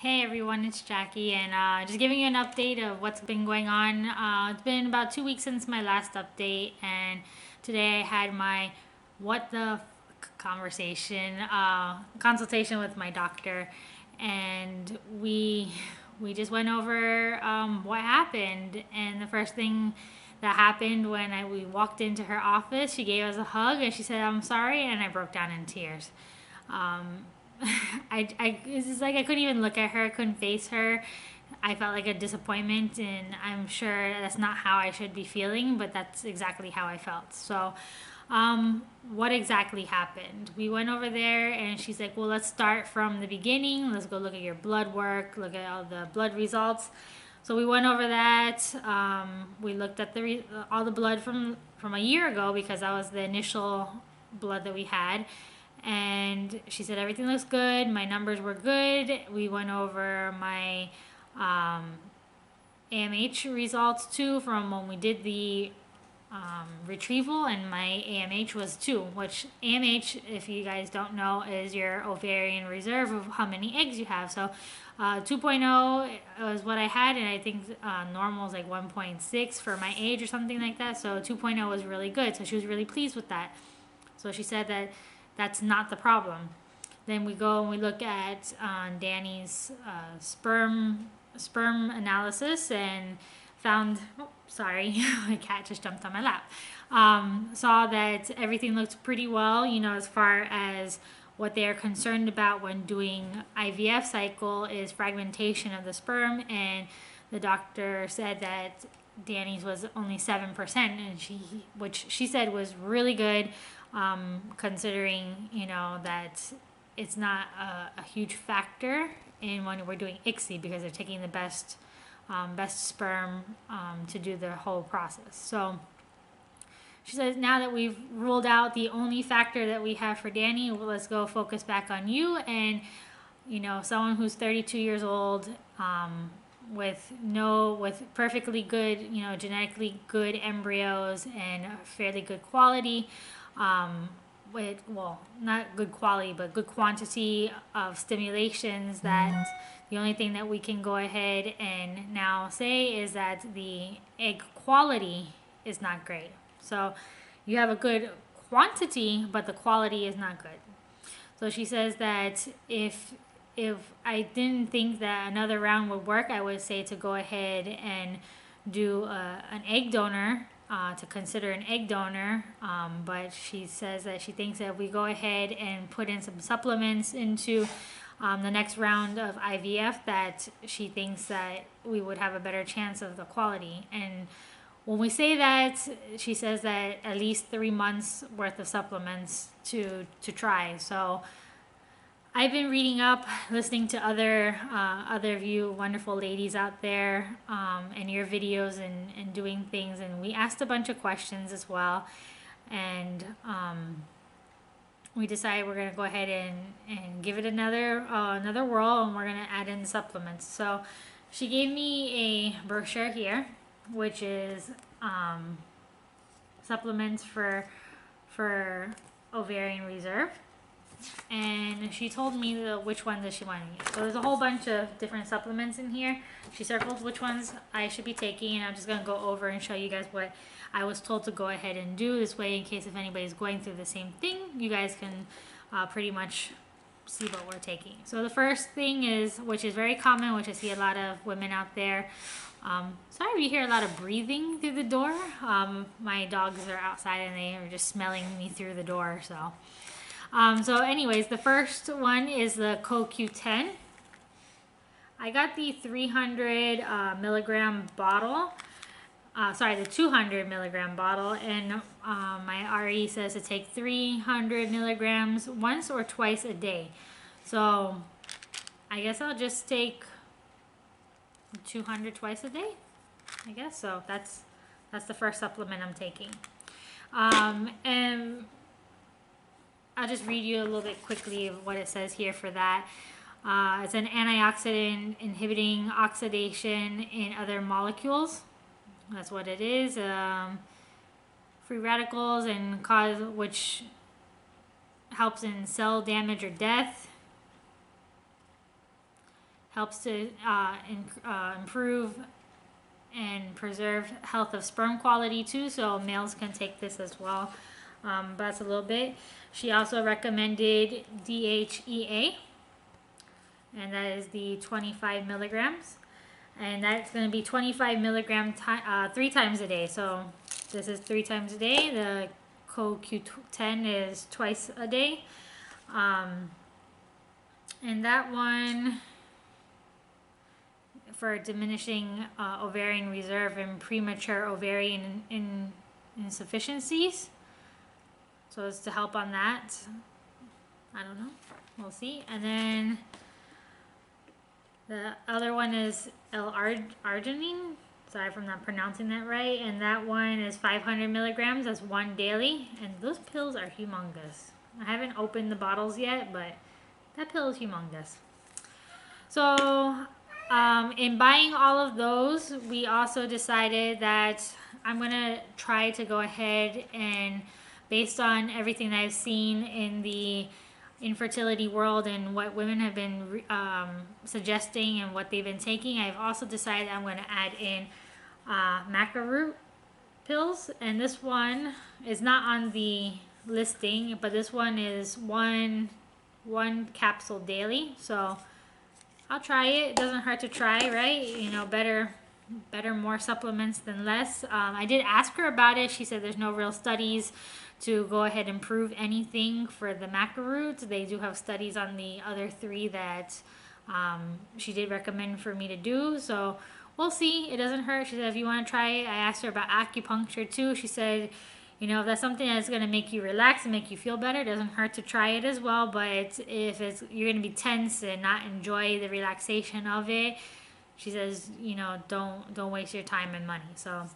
Hey everyone, it's Jackie, and just giving you an update of what's been going on. It's been about 2 weeks since my last update, and today I had my what the conversation, consultation with my doctor, and we just went over what happened. And the first thing that happened when we walked into her office, she gave us a hug and she said, "I'm sorry," and I broke down in tears. Um, it's just like I couldn't even look at her, I couldn't face her. I felt like a disappointment, and I'm sure that's not how I should be feeling, but that's exactly how I felt. So, what exactly happened? We went over there, and she's like, "Well, let's start from the beginning. Let's go look at your blood work, look at all the blood results." So we went over that. We looked at all the blood from a year ago because that was the initial blood that we had, and she said everything looks good. My numbers were good. We went over my AMH results too from when we did the retrieval, and my AMH was 2, which AMH, if you guys don't know, is your ovarian reserve of how many eggs you have. So 2.0 was what I had, and I think normal is like 1.6 for my age or something like that. So 2.0 was really good. So she was really pleased with that. So she said that that's not the problem. Then we go and we look at Danny's sperm analysis and found. Oh, sorry, my cat just jumped on my lap. Saw that everything looked pretty well. As far as what they are concerned about when doing IVF cycle is fragmentation of the sperm, and the doctor said that Danny's was only 7%, and which she said was really good, considering that it's not a huge factor in when we're doing ICSI because they're taking the best sperm to do the whole process. So she says now that we've ruled out the only factor that we have for Danny, well, let's go focus back on you and someone who's 32 years old, with perfectly good, genetically good embryos and fairly good quality, with, well, not good quality but good quantity of stimulations, that the only thing that we can go ahead and now say is that the egg quality is not great. So you have a good quantity, but the quality is not good. So she says that if I didn't think that another round would work, I would say to go ahead and do an egg donor, to consider an egg donor. But she says that she thinks that if we go ahead and put in some supplements into the next round of IVF, that she thinks that we would have a better chance of the quality. And when we say that, she says that at least 3 months worth of supplements to try. So I've been reading up, listening to other of you wonderful ladies out there, and your videos, and doing things, and we asked a bunch of questions as well, and we decided we're going to go ahead and give it another whirl, and we're going to add in supplements. So she gave me a brochure here, which is supplements for ovarian reserve. And she told me which one does she want to use. So there's a whole bunch of different supplements in here. She circled which ones I should be taking, and I'm just going to go over and show you guys what I was told to go ahead and do. This way, in case if anybody's going through the same thing, you guys can pretty much see what we're taking. So the first thing is, which is very common, which I see a lot of women out there. Sorry if you hear a lot of breathing through the door. My dogs are outside and they are just smelling me through the door, so... So anyways, the first one is the CoQ10. I got the 300 milligram bottle. The 200 milligram bottle, and my RE says to take 300 milligrams once or twice a day. So I guess I'll just take 200 twice a day. I guess so. That's the first supplement I'm taking. And I'll just read you a little bit quickly of what it says here for that. It's an antioxidant inhibiting oxidation in other molecules. That's what it is. Free radicals, and which helps in cell damage or death. helps to improve and preserve health of sperm quality too, so males can take this as well. But that's a little bit. She also recommended DHEA, and that is the 25 milligrams, and that's going to be 25 milligram 3 times a day. So this is 3 times a day. The CoQ10 is twice a day, and that one for diminishing ovarian reserve and premature ovarian insufficiencies. So it's to help on that. I don't know. We'll see. And then the other one is L-arginine. Sorry if I'm not pronouncing that right. And that one is 500 milligrams. That's 1 daily. And those pills are humongous. I haven't opened the bottles yet, but that pill is humongous. So in buying all of those, we also decided that I'm going to try to go ahead and, based on everything that I've seen in the infertility world and what women have been suggesting and what they've been taking, I've also decided I'm going to add in maca root pills. And this one is not on the listing, but this one is one capsule daily. So I'll try it. It doesn't hurt to try, right? You know, better more supplements than less. I did ask her about it. She said there's no real studies to go ahead and prove anything for the maca root. They do have studies on the other 3 that she did recommend for me to do. So we'll see. It doesn't hurt. She said if you want to try it. I asked her about acupuncture too. She said, you know, if that's something that's going to make you relax and make you feel better, it doesn't hurt to try it as well. But if you're going to be tense and not enjoy the relaxation of it, she says, you know, don't waste your time and money. So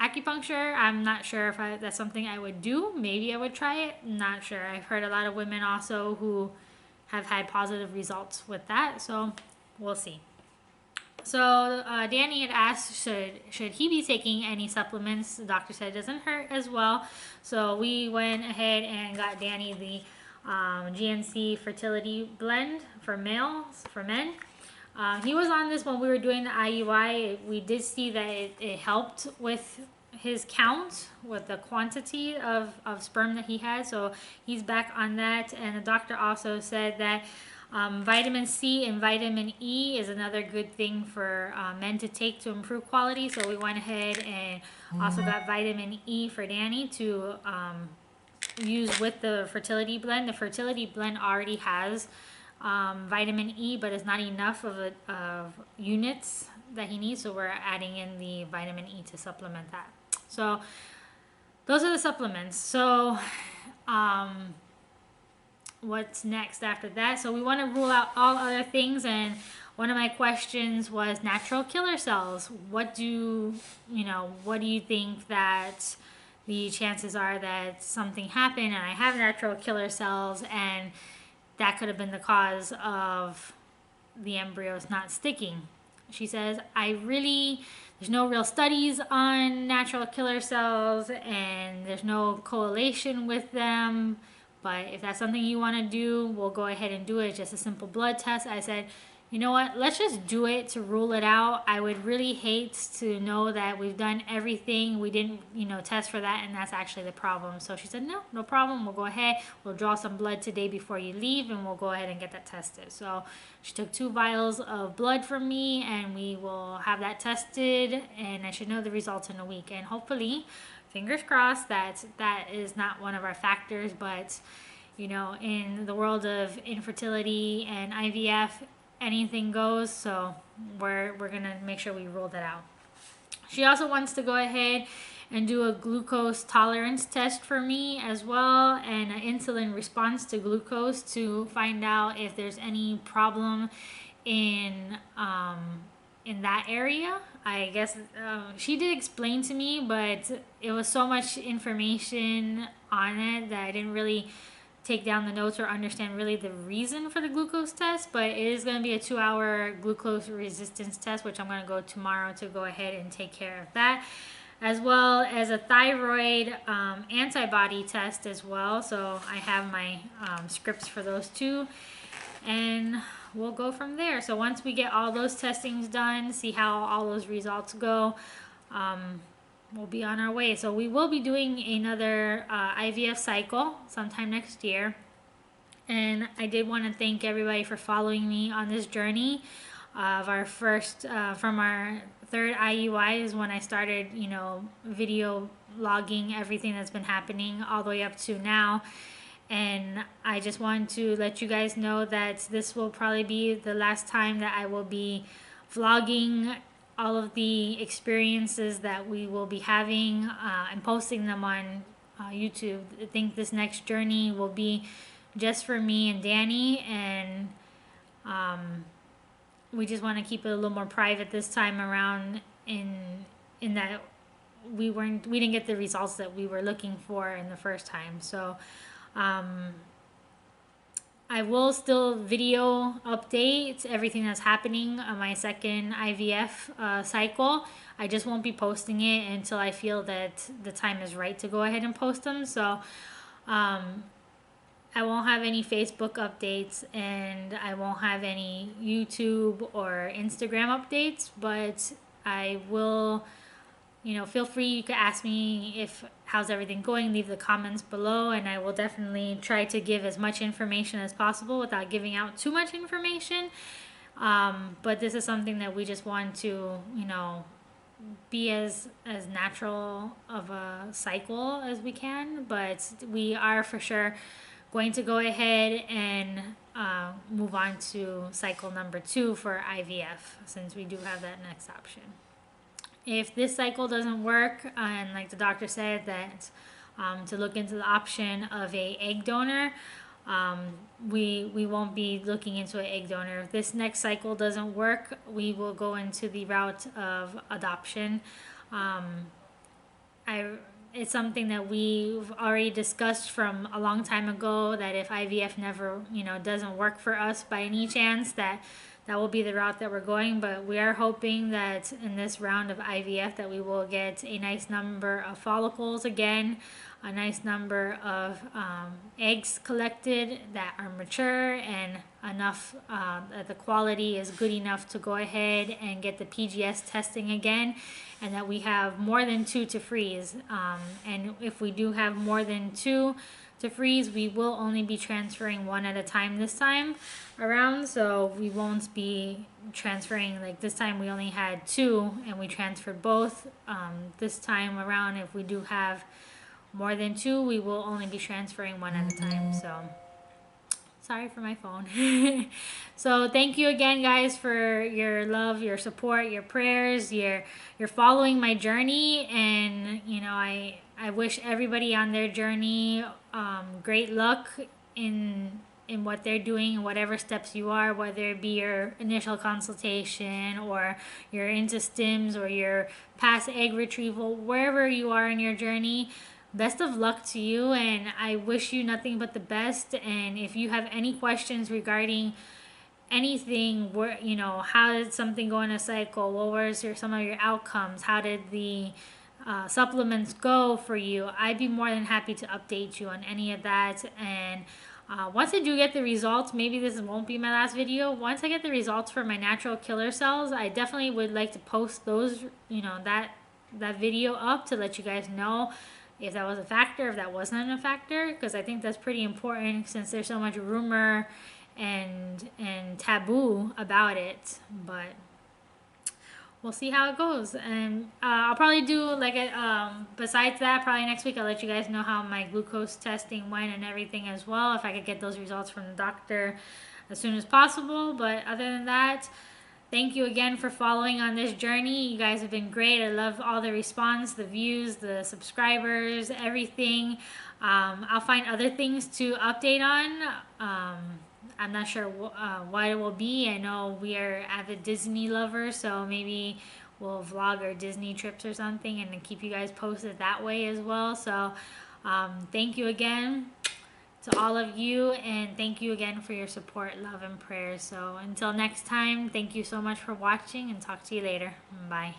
acupuncture, I'm not sure if that's something I would do. Maybe I would try it. Not sure. I've heard a lot of women also who have had positive results with that. So we'll see. So Danny had asked, should he be taking any supplements? The doctor said it doesn't hurt as well. So we went ahead and got Danny the GNC fertility blend for males, for men. He was on this when we were doing the IUI. We did see that it helped with his count, with the quantity of sperm that he had. So he's back on that. And the doctor also said that vitamin C and vitamin E is another good thing for men to take to improve quality. So we went ahead and also got vitamin E for Danny to use with the fertility blend. The fertility blend already has vitamin E, but it's not enough of units that he needs. So we're adding in the vitamin E to supplement that. So those are the supplements. So what's next after that? So we want to rule out all other things, and one of my questions was natural killer cells. What do you think that the chances are that something happened and I have natural killer cells, and that could have been the cause of the embryos not sticking? She says, there's no real studies on natural killer cells and there's no correlation with them. But if that's something you want to do, we'll go ahead and do it. It's just a simple blood test. I said, you know what, let's just do it to rule it out. I would really hate to know that we've done everything, we didn't, test for that, and that's actually the problem. So she said, no problem. We'll go ahead. We'll draw some blood today before you leave, and we'll go ahead and get that tested. So she took 2 vials of blood from me, and we will have that tested, and I should know the results in a week. And hopefully, fingers crossed, that is not one of our factors. But, in the world of infertility and IVF, anything goes, so we're gonna make sure we rule that out. She also wants to go ahead and do a glucose tolerance test for me as well, and an insulin response to glucose to find out if there's any problem in that area. I guess she did explain to me, but it was so much information on it that I didn't really take down the notes or understand really the reason for the glucose test. But it is going to be a 2-hour glucose resistance test, which I'm going to go tomorrow to go ahead and take care of that, as well as a thyroid antibody test as well. So I have my scripts for those too. And we'll go from there. So once we get all those testings done, see how all those results go, we'll be on our way. So we will be doing another IVF cycle sometime next year. And I did want to thank everybody for following me on this journey of our first, from our third IUI is when I started, you know, video logging everything that's been happening all the way up to now. And I just want to let you guys know that this will probably be the last time that I will be vlogging all of the experiences that we will be having and posting them on YouTube. I think this next journey will be just for me and Danny, and we just want to keep it a little more private this time around in that we didn't get the results that we were looking for in the first time. So I will still video update everything that's happening on my second IVF cycle. I just won't be posting it until I feel that the time is right to go ahead and post them. So I won't have any Facebook updates, and I won't have any YouTube or Instagram updates, but I will, you know, feel free. You could ask me if how's everything going, leave the comments below, and I will definitely try to give as much information as possible without giving out too much information. But this is something that we just want to, you know, be as natural of a cycle as we can. But we are for sure going to go ahead and move on to cycle number 2 for IVF, since we do have that next option. If this cycle doesn't work, and like the doctor said that to look into the option of a egg donor, we won't be looking into an egg donor. If this next cycle doesn't work, we will go into the route of adoption. It's something that we've already discussed from a long time ago, that if IVF never, you know, doesn't work for us by any chance, that will be the route that we're going. But we are hoping that in this round of IVF that we will get a nice number of follicles again, a nice number of eggs collected that are mature and enough that the quality is good enough to go ahead and get the PGS testing again, and that we have more than 2 to freeze. And if we do have more than 2 to freeze, we will only be transferring 1 at a time this time around. So we won't be transferring, like this time we only had 2 and we transferred both. This time around, if we do have more than 2, we will only be transferring 1 at a time. So sorry for my phone. So thank you again, guys, for your love, your support, your prayers. You're following my journey, and you know, I wish everybody on their journey great luck in what they're doing, whatever steps you are, whether it be your initial consultation or you're into stims or your past egg retrieval, wherever you are in your journey. Best of luck to you, and I wish you nothing but the best. And if you have any questions regarding anything, where, you know, how did something go in a cycle, what was some of your outcomes, how did the supplements go for you, I'd be more than happy to update you on any of that. And once I do get the results, maybe this won't be my last video. Once I get the results for my natural killer cells, I definitely would like to post those, you know, that video up to let you guys know if that was a factor, if that wasn't a factor, because I think that's pretty important since there's so much rumor and taboo about it. But we'll see how it goes. And I'll probably do like besides that, probably next week I'll let you guys know how my glucose testing went and everything as well, if I could get those results from the doctor as soon as possible. But other than that, thank you again for following on this journey. You guys have been great. I love all the response, the views, the subscribers, everything. I'll find other things to update on. I'm not sure what it will be. I know we are avid Disney lovers, so maybe we'll vlog our Disney trips or something and then keep you guys posted that way as well. So thank you again to all of you, and thank you again for your support, love, and prayers. So until next time, thank you so much for watching, and talk to you later. Bye.